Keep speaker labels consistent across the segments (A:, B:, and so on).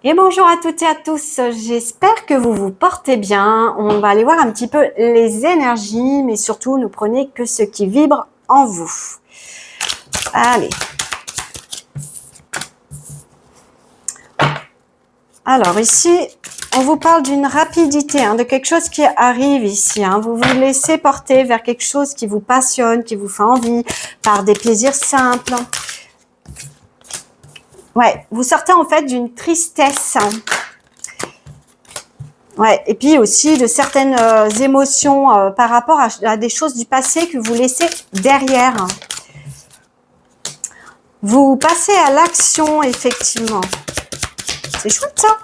A: Et bonjour à toutes et à tous, j'espère que vous vous portez bien. On va aller voir un petit peu les énergies, mais surtout ne prenez que ce qui vibre en vous. Allez. Alors ici, on vous parle d'une rapidité, de quelque chose qui arrive ici. Vous vous laissez porter vers quelque chose qui vous passionne, qui vous fait envie, par des plaisirs simples. Ouais, vous sortez en fait d'une tristesse. Ouais, et puis aussi de certaines émotions par rapport à des choses du passé que vous laissez derrière. Vous passez à l'action, effectivement. C'est chouette, ça.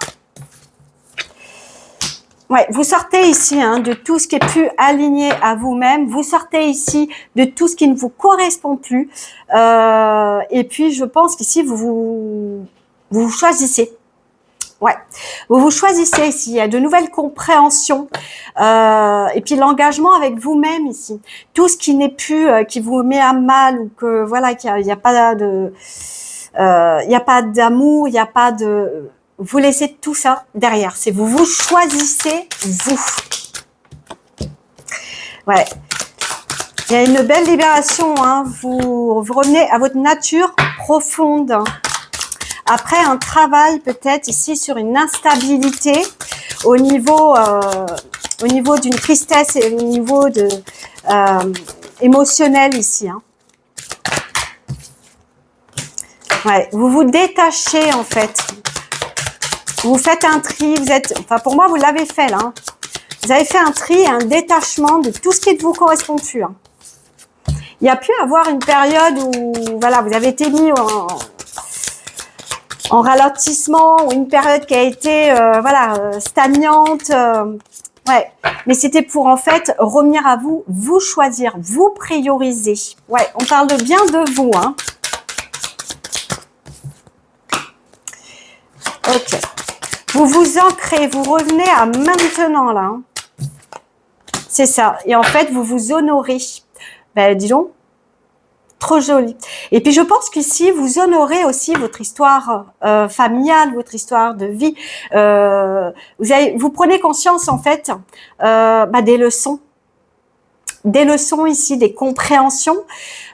A: Ouais, vous sortez ici de tout ce qui est plus aligné à vous-même. Vous sortez ici de tout ce qui ne vous correspond plus. Et puis, je pense qu'ici, vous choisissez. Ouais, vous choisissez ici. Il y a de nouvelles compréhensions. Et puis, l'engagement avec vous-même ici. Tout ce qui n'est plus, qui vous met à mal ou que, voilà, qu'il n'y a pas de... il n'y a pas d'amour, il n'y a pas de... Vous laissez tout ça derrière. C'est vous choisissez vous. Ouais. Il y a une belle libération. Vous revenez à votre nature profonde. Après un travail peut-être ici sur une instabilité au niveau d'une tristesse et au niveau de émotionnel ici. Ouais. Vous vous détachez en fait. Vous faites un tri, pour moi, vous l'avez fait là. Vous avez fait un tri et un détachement de tout ce qui ne vous correspond plus. Il y a pu avoir une période où, voilà, vous avez été mis en ralentissement, ou une période qui a été, stagnante. Ouais, mais c'était pour en fait revenir à vous, vous choisir, vous prioriser. Ouais, on parle bien de vous. Ok. Vous vous ancrez, vous revenez à maintenant, là. C'est ça. Et en fait, vous vous honorez. Ben, dis donc, trop joli. Et puis, je pense qu'ici, vous honorez aussi votre histoire familiale, votre histoire de vie. Vous prenez conscience, en fait, des leçons. Des leçons ici, des compréhensions.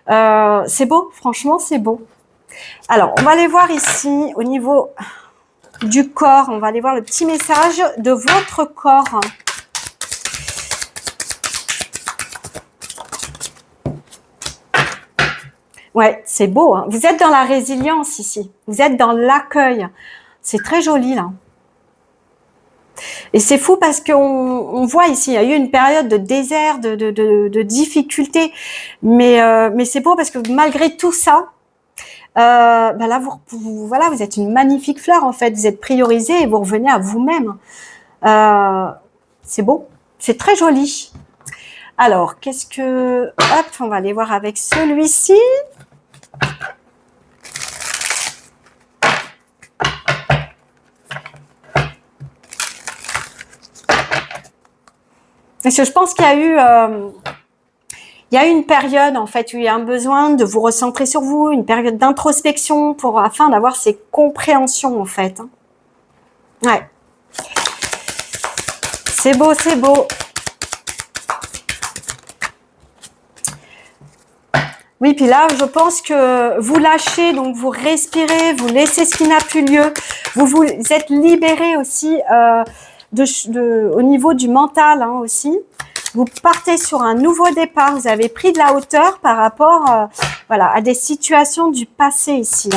A: C'est beau, franchement, c'est beau. Alors, on va aller voir ici, au niveau... du corps, on va aller voir le petit message de votre corps. Ouais, c'est beau. Vous êtes dans la résilience ici. Vous êtes dans l'accueil. C'est très joli là. Et c'est fou parce qu'on voit ici, il y a eu une période de désert, de difficultés. Mais c'est beau parce que malgré tout ça, là, vous êtes une magnifique fleur en fait. Vous êtes priorisé et vous revenez à vous-même. C'est beau, c'est très joli. Alors, qu'est-ce que... Hop, on va aller voir avec celui-ci. Parce que je pense qu'il y a eu... il y a eu une période, en fait, où il y a un besoin de vous recentrer sur vous, une période d'introspection afin d'avoir ces compréhensions, en fait. Ouais. C'est beau, c'est beau. Oui, puis là, je pense que vous lâchez, donc vous respirez, vous laissez ce qui n'a plus lieu. Vous êtes libéré aussi au niveau du mental aussi. Vous partez sur un nouveau départ. Vous avez pris de la hauteur par rapport à des situations du passé ici.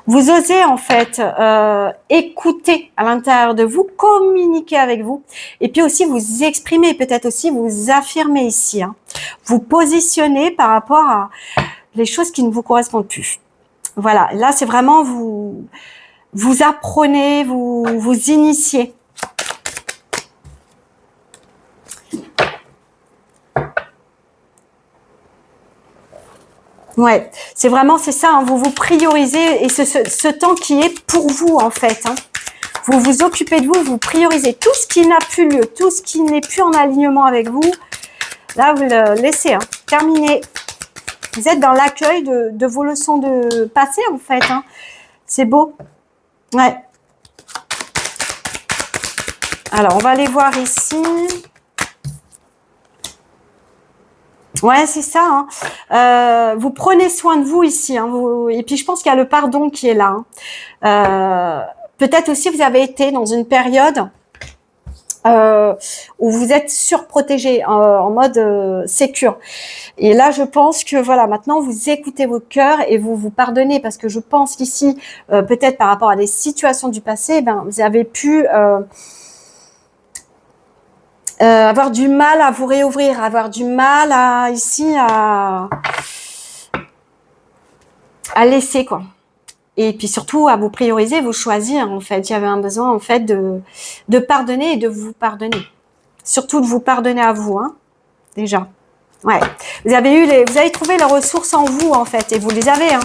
A: Vous osez en fait écouter à l'intérieur de vous, communiquer avec vous et puis aussi vous exprimer, peut-être aussi vous affirmer ici. Vous positionner par rapport à les choses qui ne vous correspondent plus. Voilà, là c'est vraiment vous apprenez, vous initiez. Ouais, c'est ça, vous vous priorisez et ce temps qui est pour vous en fait. Vous vous occupez de vous, vous priorisez tout ce qui n'a plus lieu, tout ce qui n'est plus en alignement avec vous. Là, vous le laissez, terminé. Vous êtes dans l'accueil de vos leçons de passé en fait. C'est beau. Ouais. Alors, on va aller voir ici. Ouais, c'est ça. Hein. Vous prenez soin de vous ici. Hein, et puis, je pense qu'il y a le pardon qui est là. Hein. Peut-être aussi, vous avez été dans une période où vous êtes surprotégé, en mode sécure. Et là, je pense que voilà, maintenant, vous écoutez votre cœur et vous vous pardonnez, parce que je pense qu'ici, peut-être par rapport à des situations du passé, ben, vous avez pu avoir du mal à vous réouvrir, avoir du mal à laisser, quoi. Et puis surtout à vous prioriser, vous choisir, en fait. Il y avait un besoin, en fait, de pardonner et de vous pardonner. Surtout de vous pardonner à vous, hein, déjà. Ouais. Vous avez trouvé les ressources en vous, en fait, et vous les avez, hein.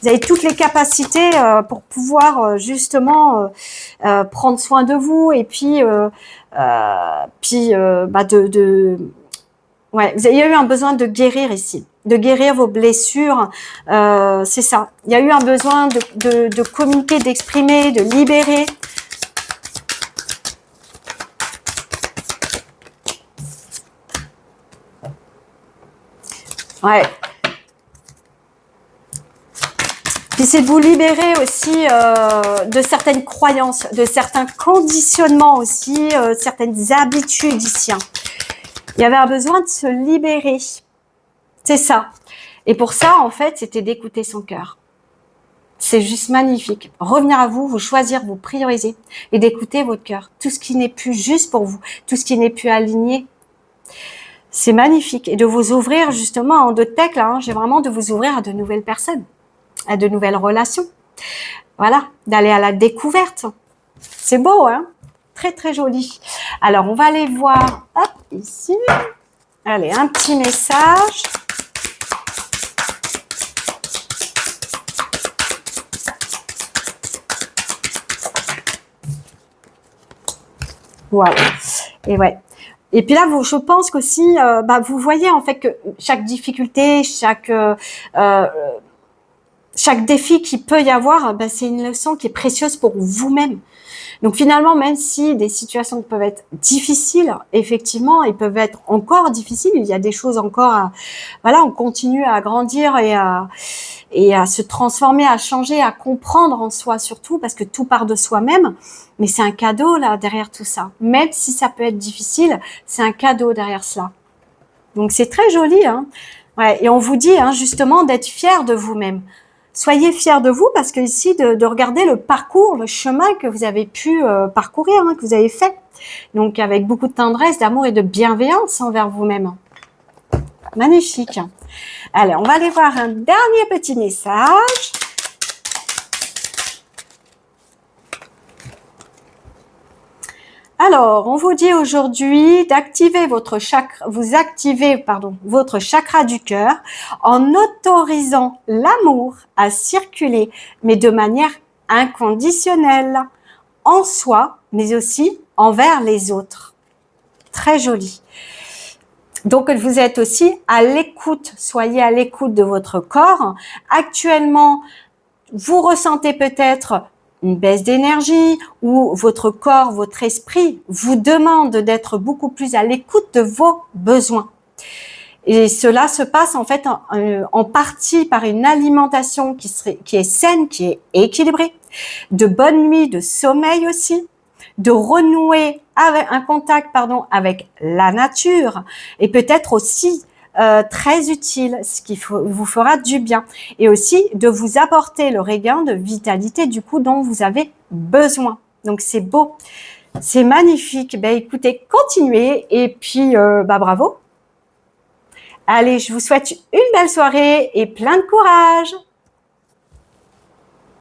A: Vous avez toutes les capacités pour pouvoir justement prendre soin de vous, et puis ouais, il y a eu un besoin de guérir ici, de guérir vos blessures. C'est ça. Il y a eu un besoin de communiquer, d'exprimer, de libérer. Ouais. Puis c'est de vous libérer aussi de certaines croyances, de certains conditionnements aussi, certaines habitudes ici. Hein. Il y avait un besoin de se libérer. C'est ça. Et pour ça, en fait, c'était d'écouter son cœur. C'est juste magnifique. Revenir à vous, vous choisir, vous prioriser et d'écouter votre cœur. Tout ce qui n'est plus juste pour vous, tout ce qui n'est plus aligné. C'est magnifique. Et de vous ouvrir justement en deux tech, là, hein, j'ai vraiment de vous ouvrir à de nouvelles personnes, à de nouvelles relations. Voilà, d'aller à la découverte. C'est beau, hein? Très, très joli. Alors, on va aller voir, hop, ici. Allez, un petit message. Voilà. Et ouais. Et puis là, je pense qu'aussi, vous voyez en fait que chaque difficulté, chaque défi qu'il peut y avoir, c'est une leçon qui est précieuse pour vous-même. Donc finalement, même si des situations peuvent être difficiles, effectivement, elles peuvent être encore difficiles. Il y a des choses encore on continue à grandir et à se transformer, à changer, à comprendre en soi surtout, parce que tout part de soi-même. Mais c'est un cadeau là derrière tout ça. Même si ça peut être difficile, c'est un cadeau derrière cela. Donc c'est très joli, hein. Ouais, et on vous dit justement d'être fier de vous-même. Soyez fiers de vous, parce que ici, de regarder le parcours, le chemin que vous avez pu parcourir, que vous avez fait. Donc, avec beaucoup de tendresse, d'amour et de bienveillance envers vous-même. Magnifique. Allez, on va aller voir un dernier petit message. Alors, on vous dit aujourd'hui d'activer votre chakra, votre chakra du cœur en autorisant l'amour à circuler, mais de manière inconditionnelle, en soi, mais aussi envers les autres. Très joli. Donc, vous êtes aussi à l'écoute, soyez à l'écoute de votre corps. Actuellement, vous ressentez peut-être une baisse d'énergie, ou votre corps, votre esprit vous demande d'être beaucoup plus à l'écoute de vos besoins. Et cela se passe en fait en partie par une alimentation qui est saine, qui est équilibrée, de bonnes nuits de sommeil aussi, de renouer avec un contact avec la nature, et peut-être aussi très utile, ce qui vous fera du bien, et aussi de vous apporter le regain de vitalité du coup dont vous avez besoin. Donc c'est beau, c'est magnifique. Écoutez, continuez, et puis bravo. Allez, je vous souhaite une belle soirée et plein de courage.